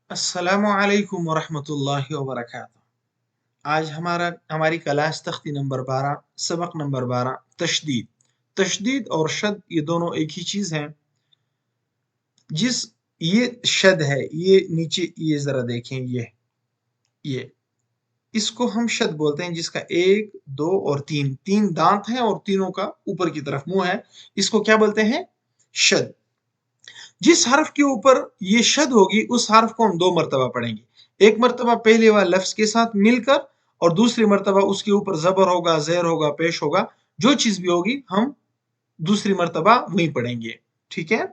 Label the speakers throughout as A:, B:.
A: السلام علیکم ورحمۃ اللہ وبرکاتہ۔ آج ہماری کلاس تختی نمبر 12 سبق نمبر 12 تشدید۔ تشدید اور شد یہ دونوں ایک ہی چیز ہیں۔ یہ شد ہے، یہ نیچے یہ ذرا دیکھیں، یہ اس کو ہم شد بولتے ہیں، جس کا 1 2 اور 3 دانت ہیں اور تینوں کا اوپر کی طرف منہ ہے، اس کو کیا بولتے ہیں؟ شد۔ جس حرف کے اوپر یہ شد ہوگی اس حرف کو ہم 2 مرتبہ پڑھیں گے۔ ایک مرتبہ پہلے والے لفظ کے ساتھ مل کر، اور دوسری مرتبہ اس کے اوپر زبر ہوگا، زیر ہوگا، پیش ہوگا، جو چیز بھی ہوگی ہم دوسری مرتبہ وہی پڑھیں گے، ٹھیک ہے؟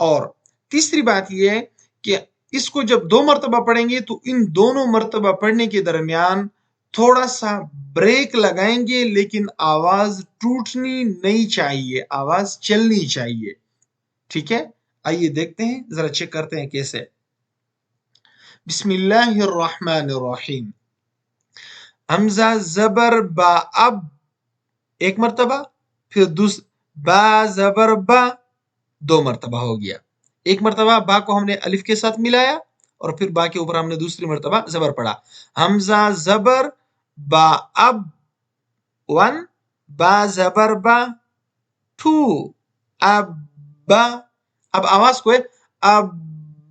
A: اور تیسری بات یہ ہے کہ اس کو جب 2 مرتبہ پڑھیں گے تو ان دونوں مرتبہ پڑھنے کے درمیان تھوڑا سا بریک لگائیں گے، لیکن آواز ٹوٹنی نہیں چاہیے، آواز چلنی چاہیے، ٹھیک ہے؟ آئیے دیکھتے ہیں، ذرا چیک کرتے ہیں کیسے۔ بسم اللہ الرحمن الرحیم۔ حمزہ زبر با اب ایک مرتبہ، پھر با زبر با 2 مرتبہ ہو گیا۔ ایک مرتبہ با کو ہم نے الف کے ساتھ ملایا اور پھر با کے اوپر ہم نے دوسری مرتبہ زبر پڑھا۔ حمزہ زبر با اب 1، با زبر با 2، اب با۔ اب آواز کو ہے اب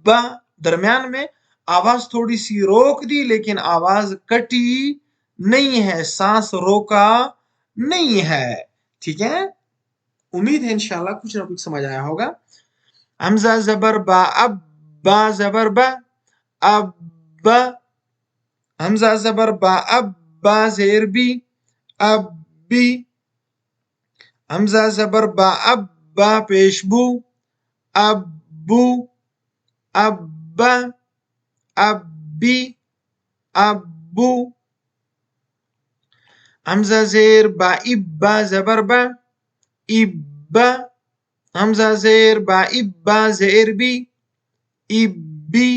A: با، درمیان میں آواز تھوڑی سی روک دی لیکن آواز کٹی نہیں ہے، سانس روکا نہیں ہے، ٹھیک ہے؟ امید ہے انشاءاللہ کچھ نہ کچھ سمجھ آیا ہوگا۔ حمزہ زبر با اب، با زبر با اب با۔ حمزہ زبر با اب، با زیر بی اب بی۔ حمزہ زبر با اب، با پیش بو اب بو اب با اب بی اب بو۔ حمزہ زیر با اب، با زبر با اب با۔ حمزہ زیر با اب، با زیر بی اب بی۔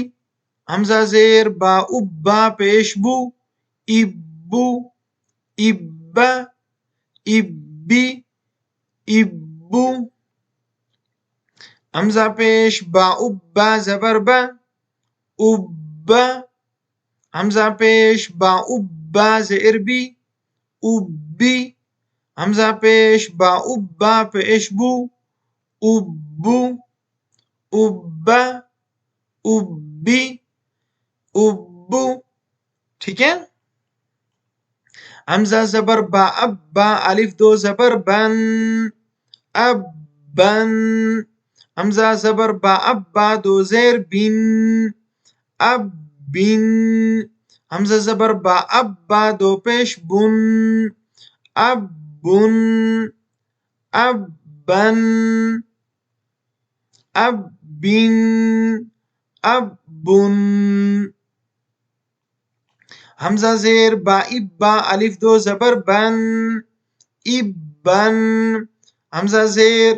A: حمزہ زیر با اب، با پیش بو اب بو اب با اب بی اب بو۔ حمزہ پیش با اب، با زبر با اب با۔ حمزہ پیش با اب، با زیر بی اب بی۔ حمزہ پیش با اب، با پیش بو اب بو اب با اب بی اب بو، ٹھیک ہے؟ حمزہ زبر با اب، با الف 2 زبر بن اب بن۔ حمزہ زبر با اب، با 2 زیر بن اب بن۔ حمزہ زبر با اب، با 2 پیش بن اب بن اب بن اب بن اب بن۔ حمزہ زیر با اب، با الف 2 زبر بن اب بن۔ حمزہ زیر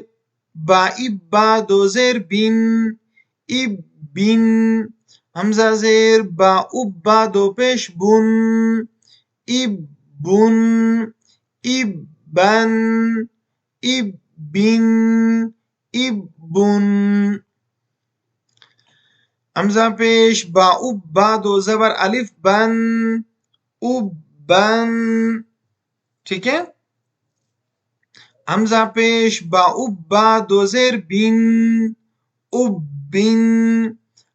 A: با اب، با 2 زیر بن اب بن۔ حمزہ زیر با اب، با 2 پیش بن اب بن اب بن اب بن اب بن۔ حمزہ پیش با اب، با 2 زبر الف بن اب بن، ٹھیک ہے؟ حمزہ پیش با اب، با 2 زیر بن اب بن۔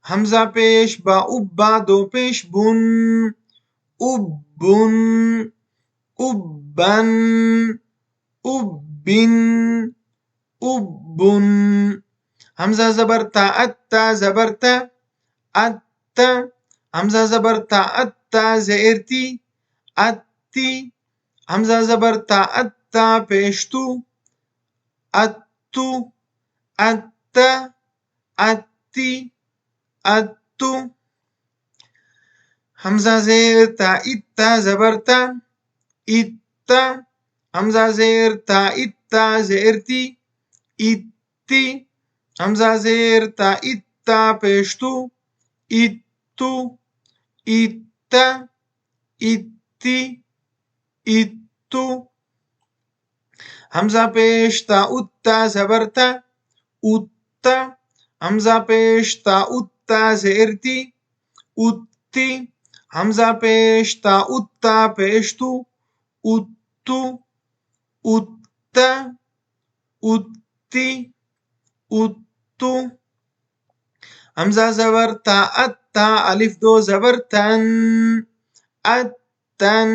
A: حمزہ پیش با اب، با 2 پیش بن اب بن اب بن اب بن اب بن۔ حمزہ زبر تا ات، تا زبر تا ات۔ حمزہ زبر تا ات، تا زیر تی اتی۔ حمزہ زبر تا ات، تا پیش تو اتو ات اتی اتو۔ حمزہ زیر تا ات، تا زبر تا ات۔ حمزہ زیر تا ات، تا زیر تی اتی۔ حمزہ زیر تا ات، تا پیش تو اتو ات اتی اتو۔ حمزہ پیش تا ات، تا زبر تا ات۔ حمزہ پیش تا ات، تا زیر تی اتی، حمزہ پیش تا اتا پیش تو، اتو، اتا، اتی، اتو. حمزہ زبر تا اتا، الف دو زبر تن، اتن.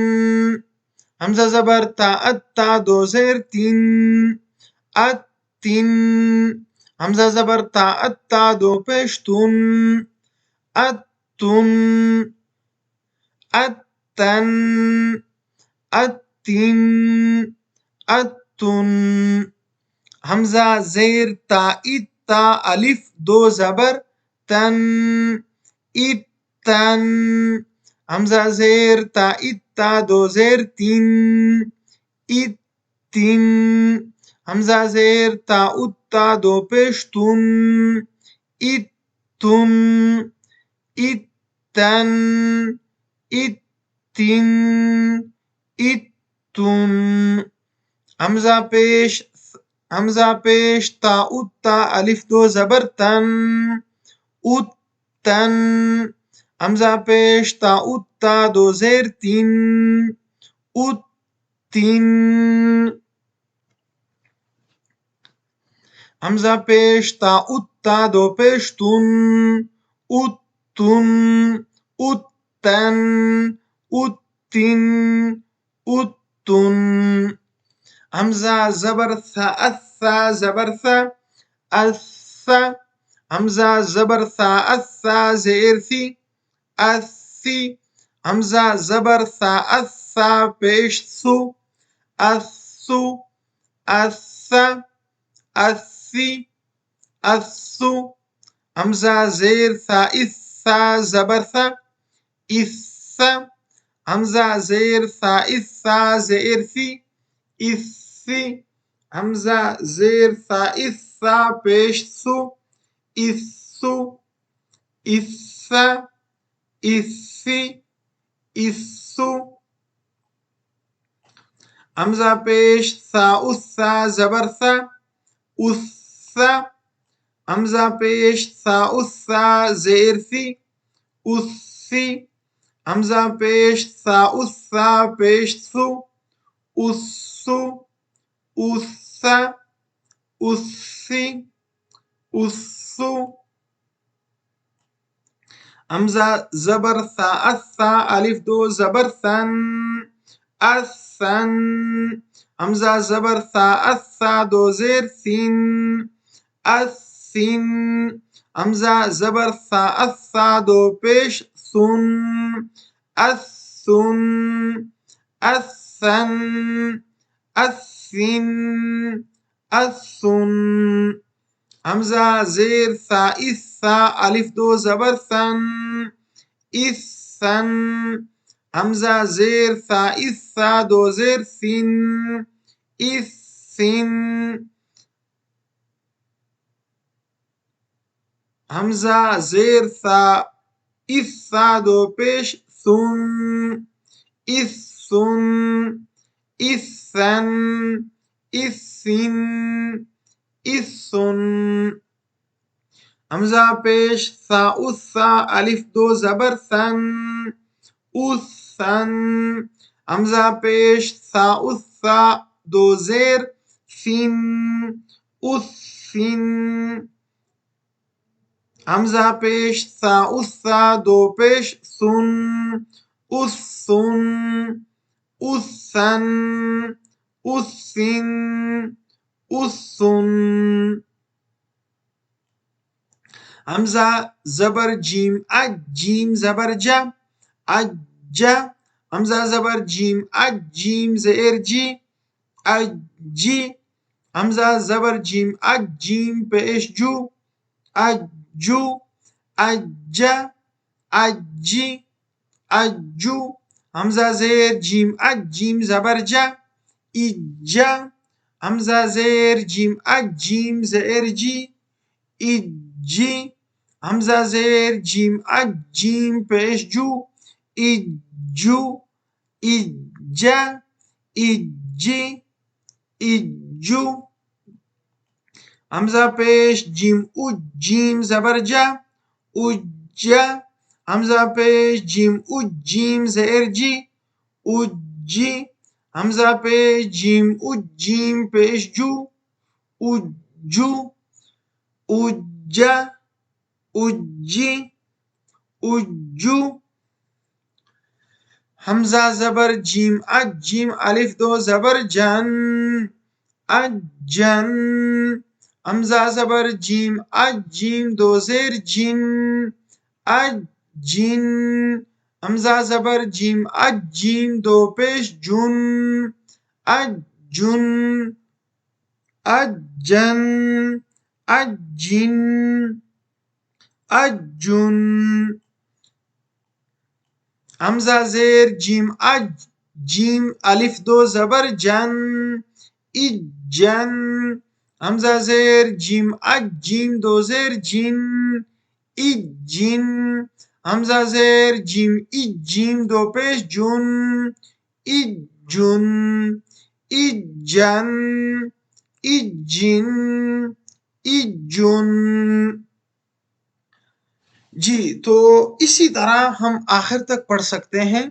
A: حمزہ زبر تا اتا، دو زیر تین، اتن. حمزہ زبر تا اتا، دو پیش تن، اتن، اتن، اتن، اتن. حمزہ زیر تا اتا، الف دو زبر تن، اتن. حمزہ زیر تا اتا، دو زیر تین، اتن. حمزہ زیر تا اتا، دو پیش تن، اتن، اتن، اتن، اتن. حمزہ پیش تا اتا، الف دو زبر تن، اتن. حمزہ پیش تا اتا، دو زیر تین، اتین. حمزہ پیش تا اتا، دو پیش تن، اتن، اتن، اتن، اتن. حمزہ زبر ثا، الثا زبر ثا، الثا. حمزہ زبر ثا، الثا زیر ثی، الثی. حمزہ زبر ثا، الثا پیش ثو، الثو، الثا، الثی، الثو. حمزہ زیر ثا، الثا زبر ثا، الثا. حمزہ زیر ثا، الثا زیر ثی، الثی. حمزہ زیر ثا، الثا پیش ثو، الثو، الثا، الثی، الثو. حمزہ پیش ثا، الثا زبر ثا، الثا. حمزہ پیش ثا، الثا زیر ثی، الثی. حمزہ پیش ثا، الثا پیش ثو، الثو، الثا، الثی، الثو. حمزہ زبر ثا، الثا، الف دو زبر ثن، الثن. حمزہ زبر ثا، الثا، دو زیر ثین، الثن. حمزہ زبر ثا، الثا، دو پیش ثن، الثن، الثن، الثن، الثن. حمزہ زیر ثا، الثا، الف دو زبر ثن، الثن. حمزہ زیر ثا، الثا، دو زیر ثن، الثن. حمزہ زیر ثا، الثا، دو پیش ثن، الثن، الثن، الثن، الثن. حمزہ پیش ثا، الثا، الف دو زبر ثن، الثن. حمزہ پیش ثا، الثا، دو زیر ثن، الثن. حمزہ پیش ثا، الثا، دو پیش ثن، الثن، الثن، الثن، الثن. حمزہ زبر جیم، اج، جیم زبر جا، اجا. حمزہ زبر جیم، اج، جیم زیر جی، اجی. حمزہ زبر جیم، اج، جیم پیش جو، اجو، اجا، اجی، اجو. حمزہ زیر جیم، اج، جیم زبر جا، اجا. حمزہ زیر جیم، اج، جیم زیر جی، اجی. حمزہ زیر جیم، اج، جیم پیش جو، اجو، اجا، اجی، اجو. حمزہ پیش جیم، اج، جیم زبر جا، اجا. حمزہ پیش جیم اجیم زیر جی اجی حمزہ پیش جیم اجیم پیش جو اجو اجا اجی اجو حمزہ زبر جیم اجیم الف دو زبر جن اجن حمزہ زبر جیم اجیم دو زیر جن اجن حمزہ زبر جیم اجیم دو پیش جن اجن اجن اجن اجن حمزہ زیر جیم اج جیم الف دو زبر جن اجن حمزہ زیر جیم اج جیم دو زیر جن اجن حمزہ زیر جیم اج جیم دو پیش جن اجن اجن اجن اجن جی تو اسی طرح ہم آخر تک پڑھ سکتے ہیں،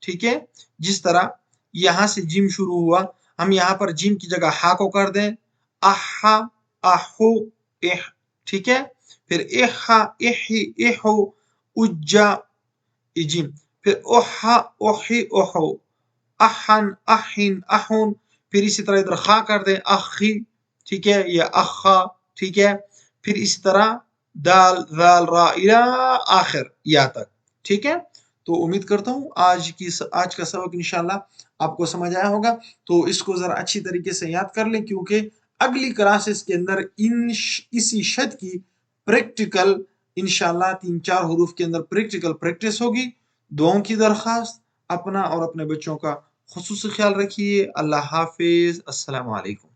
A: ٹھیک ہے. جس طرح یہاں سے جیم شروع ہوا، ہم یہاں پر جیم کی جگہ ہا کو کر دیں، احا احو اح، ٹھیک ہے. پھر احا احی احو اجا اجیم، پھر احا احی احو احن احن احن، پھر اسی طرح ادھر خا کر دیں اخی، ٹھیک ہے، یا اخا، ٹھیک ہے. پھر اسی طرح دال ذال را الى آخر یا تک، ٹھیک ہے. تو امید کرتا ہوں آج کا سبق انشاءاللہ آپ کو سمجھ آیا ہوگا. تو اس کو ذرا اچھی طریقے سے یاد کر لیں، کیونکہ اگلی کلاسز کے اندر اسی شد کی پریکٹیکل انشاءاللہ 3-4 حروف کے اندر پریکٹیکل پریکٹس ہوگی. دعاؤں کی درخواست، اپنا اور اپنے بچوں کا خصوصی خیال رکھیے. اللہ حافظ، السلام علیکم.